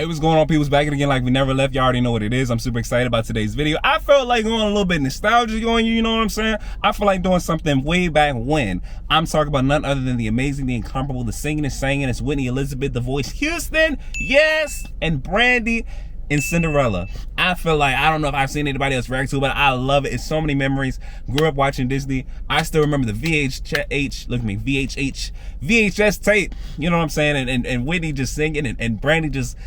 Hey, what's going on, peoples? Back again like we never left. You already know what it is. I'm super excited about today's video. I felt like going a little bit nostalgic on you know what I'm saying? I feel like doing something way back when. I'm talking about none other than the amazing, the incomparable, the singing and singing. It's Whitney, Elizabeth, the voice, Houston, yes, and Brandy in Cinderella. I feel like, I don't know if I've seen anybody else react to it, but I love it. It's so many memories. Grew up watching Disney. I still remember the VHS tape, you know what I'm saying? And Whitney just singing and Brandy just,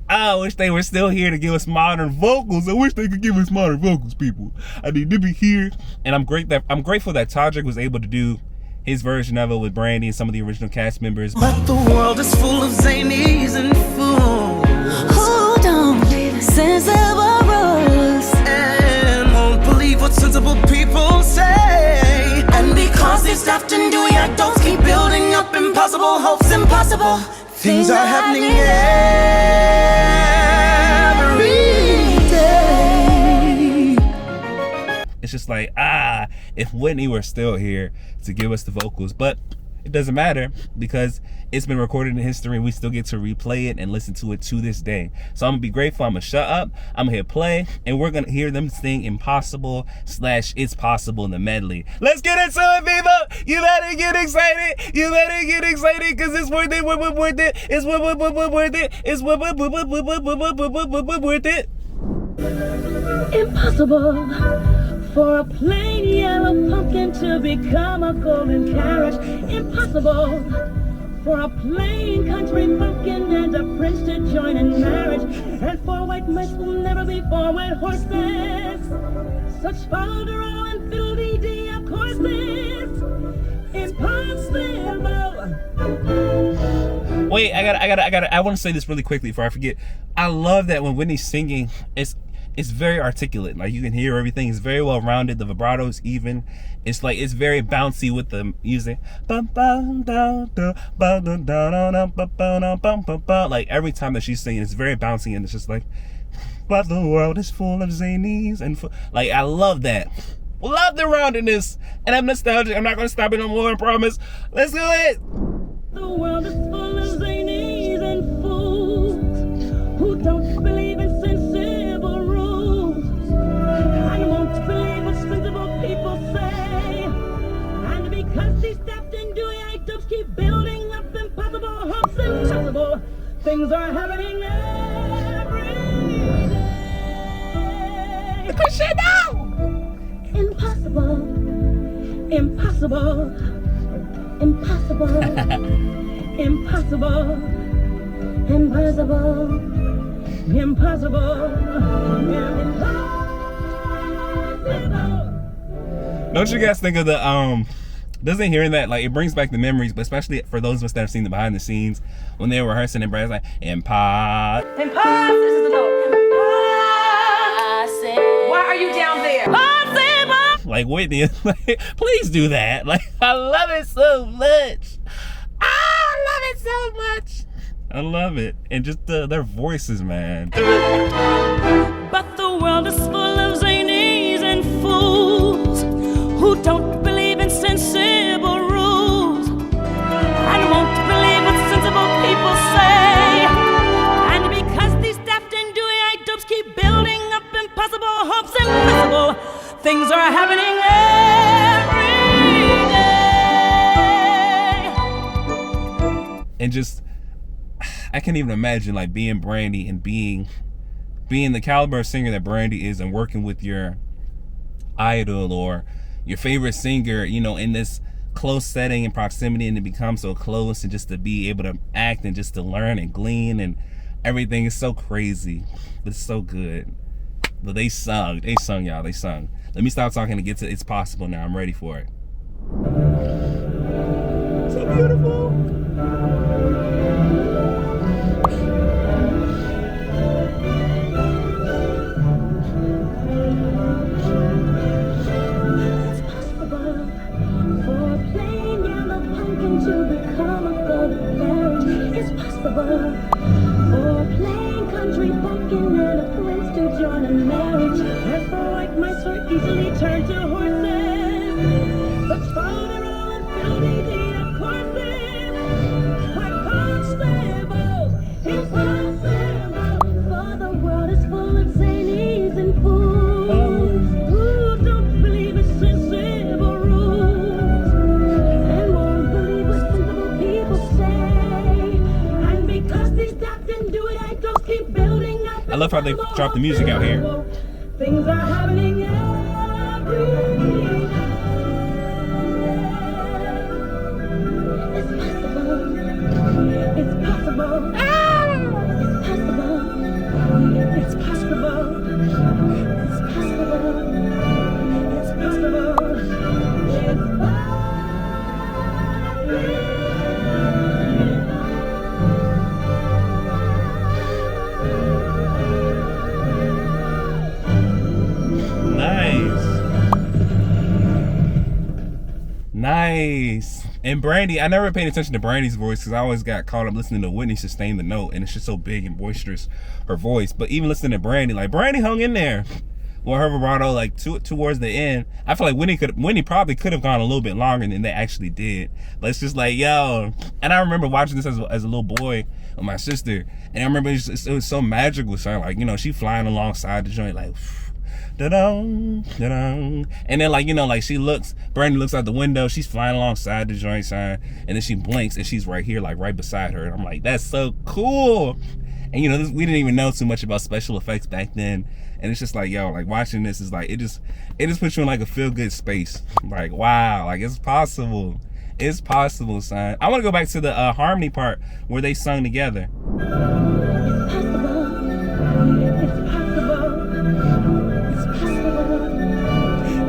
I wish they were still here to give us modern vocals. I wish they could give us modern vocals, people. I need to be here. And I'm grateful that Todrick was able to do his version of it with Brandy and some of the original cast members. But the world is full of zanies and fools who don't believe in sensible rules and won't believe what sensible people say. And because these daft and dewy adults keep building up impossible hopes, impossible things are happening every day. It's just like, if Whitney were still here to give us the vocals, but it doesn't matter because it's been recorded in history and we still get to replay it and listen to it to this day. So I'm gonna be grateful. I'm gonna shut up, I'm gonna hit play, and we're gonna hear them sing Impossible / It's Possible in the medley. Let's get into it, people. You better get excited. You better get excited because it's worth it. Worth it. It's worth it. It's worth it. Impossible for a plain yellow pumpkin to become a golden carriage. Impossible for a plain country bumpkin and a prince to join in marriage. And four white mice will never be four white horses. Such folderol and fiddle-dee-dee, of course it's impossible. Wait, I want to say this really quickly before I forget. I love that when Whitney's singing, it's very articulate. Like you can hear everything. It's very well rounded. The vibrato is even. It's like it's very bouncy with the music. Like every time that she's singing, it's very bouncy and it's just like, but the world is full of zanies and like I love that. Love the roundedness, and I'm nostalgic. I'm not gonna stop it no more. I promise. Let's do it. The world is full of zanies and fools who don't believe in sensible rules and won't believe what sensible people say. And because these daft and dewy items keep building up impossible hopes, impossible things are happening every day. Impossible, impossible, impossible, impossible, impossible, impossible, impossible. Don't you guys think of the doesn't hearing that, like, it brings back the memories, but especially for those of us that have seen the behind the scenes when they were rehearsing and Brad's like, impossible. This is the note. Why are you down there? Like Whitney is like, please do that. Like, I love it so much. I love it so much. I love it. And just their voices, man. But the world is full of zanies and fools who don't believe in sensible rules and won't believe what sensible people say. And because these daft and dewy items keep building up impossible hopes, impossible things are happening every day. And just, I can't even imagine like being Brandy and being the caliber of singer that Brandy is and working with your idol or your favorite singer, you know, in this close setting and proximity, and to become so close and just to be able to act and just to learn and glean and everything is so crazy. It's so good. But they sung, y'all, they sung. Let me stop talking and get to It's Possible now. I'm ready for it. So beautiful. For a plain country bumpkin and a prince to join in marriage. And for white mice were easily turned to horses. But folderol and fiddle-dee-dee, of course, it's quite possible, impossible. love how they drop the music out here. Things are happening every day. It's possible. It's possible. It's possible. It's possible. It's Nice. And Brandy, I never paid attention to Brandy's voice because I always got caught up listening to Whitney sustain the note, and it's just so big and boisterous, her voice. But even listening to Brandy, like Brandy hung in there. Well, her vibrato, like towards the end, I feel like Whitney probably could have gone a little bit longer than they actually did. But it's just like, yo. And I remember watching this as a little boy with my sister, and I remember it was so magical. So like, you know, she flying alongside the joint, like. Da-dum, da-dum. And then like, you know, like Brandy looks out the window, she's flying alongside the joint sign, and then she blinks and she's right here, like right beside her. And I'm like, that's so cool. And you know, we didn't even know too much about special effects back then. And it's just like, yo, like watching this is like, it just puts you in like a feel good space. Like, wow, like it's possible. It's possible, son. I want to go back to the harmony part where they sung together.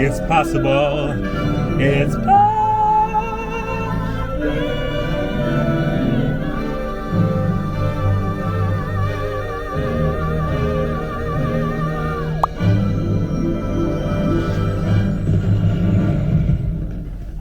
It's possible. It's possible.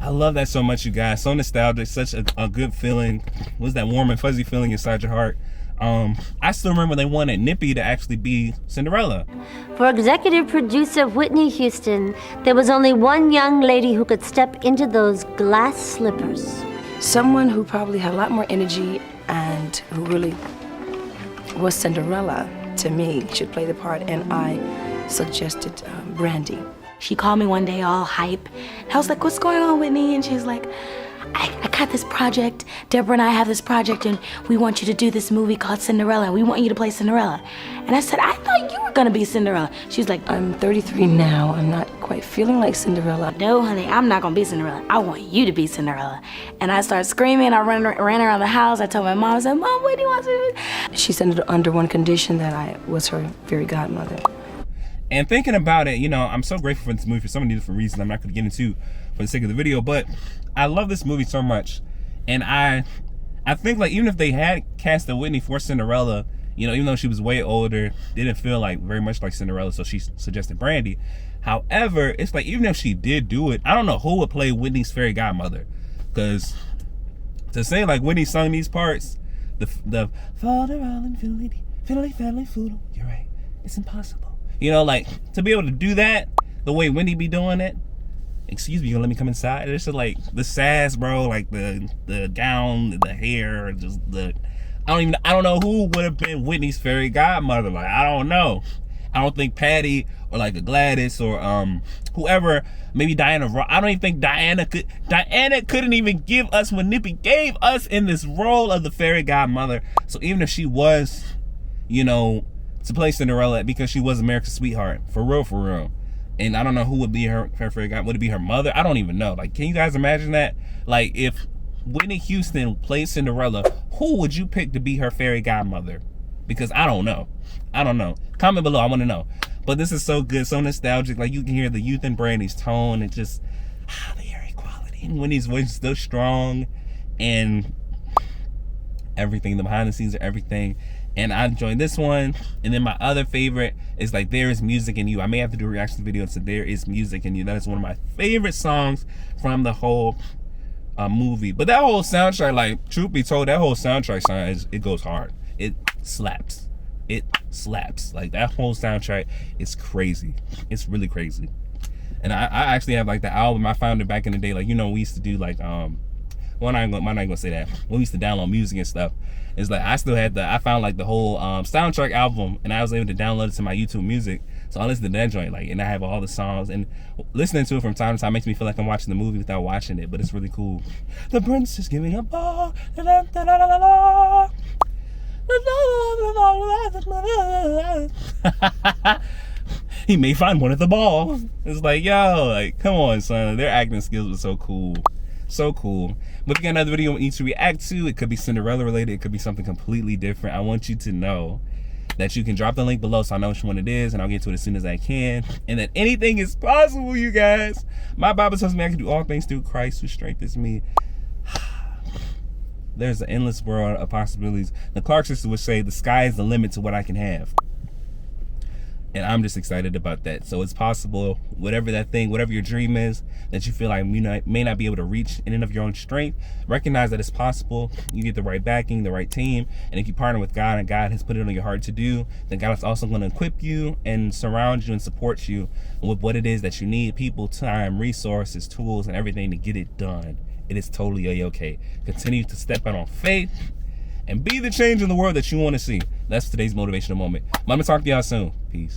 I love that so much, you guys. So nostalgic, such a good feeling. What's that warm and fuzzy feeling inside your heart? I still remember they wanted Nippy to actually be Cinderella. For executive producer Whitney Houston, there was only one young lady who could step into those glass slippers. Someone who probably had a lot more energy and who really was Cinderella to me should play the part, and I suggested Brandy. She called me one day all hype. And I was like, what's going on, Whitney? And she was like, I got this project. Deborah and I have this project, and we want you to do this movie called Cinderella, and we want you to play Cinderella. And I said, I thought you were gonna be Cinderella. She's like, I'm 33 now. I'm not quite feeling like Cinderella. No, honey, I'm not gonna be Cinderella. I want you to be Cinderella. And I started screaming. I ran around the house. I told my mom, I said, Mom, Whitney wants me to be. She said it under one condition, that I was her fairy godmother. And thinking about it, you know, I'm so grateful for this movie for so many different reasons I'm not going to get into for the sake of the video, but I love this movie so much. And I think, like, even if they had cast Whitney for Cinderella, you know, even though she was way older, didn't feel like very much like Cinderella, so she suggested Brandy. However, it's like, even if she did do it, I don't know who would play Whitney's fairy godmother. Because to say, like, Whitney sung these parts, the father island fiddly fiddly foodle, you're right, it's impossible. You know, like, to be able to do that the way Whitney be doing it, excuse me, you gonna let me come inside? It's just like the sass, bro, like the gown, the hair, just I don't know who would have been Whitney's fairy godmother. Like, I don't know. I don't think Patty or like a Gladys or whoever, maybe Diana. I don't even think Diana couldn't even give us what Nippy gave us in this role of the fairy godmother. So even if she was, you know, to play Cinderella, because she was America's sweetheart, for real. And I don't know who would be her fairy godmother. Would it be her mother? I don't even know. Like, can you guys imagine that? Like, if Whitney Houston played Cinderella, who would you pick to be her fairy godmother? Because I don't know. Comment below, I want to know. But this is so good, so nostalgic. Like, you can hear the youth in Brandy's tone, and just the hair equality. And Whitney's voice is still strong, and everything, the behind the scenes of everything. And I enjoyed this one. And then my other favorite is like There Is Music in You. I may have to do a reaction video to There Is Music in You. That is one of my favorite songs from the whole movie. But that whole soundtrack, like, truth be told, that whole soundtrack song, it goes hard. It slaps. Like, that whole soundtrack is crazy. It's really crazy. And I actually have like the album. I found it back in the day. Like, you know, we used to do like well, I'm not gonna say that. When we used to download music and stuff, it's like I still had I found like the whole soundtrack album, and I was able to download it to my YouTube Music. So I listened to that joint, like, and I have all the songs, and listening to it from time to time makes me feel like I'm watching the movie without watching it, but it's really cool. The prince is giving a ball. He may find one at the ball. It's like, yo, like, come on, son. Their acting skills were so cool. So cool. But if you got another video you need to react to, it could be Cinderella related, it could be something completely different. I want you to know that you can drop the link below so I know which one it is, and I'll get to it as soon as I can. And that anything is possible, you guys. My Bible tells me I can do all things through Christ who strengthens me. There's an endless world of possibilities. The Clark sisters would say the sky is the limit to what I can have. And I'm just excited about that. So it's possible, whatever that thing, whatever your dream is, that you feel like you may not be able to reach in and of your own strength, recognize that it's possible. You get the right backing, the right team, and if you partner with God and God has put it on your heart to do, then God is also going to equip you and surround you and support you with what it is that you need: people, time, resources, tools, and everything to get it done. It is totally a-okay. Continue to step out on faith and be the change in the world that you want to see. That's today's motivational moment. I'm going to talk to y'all soon. Peace.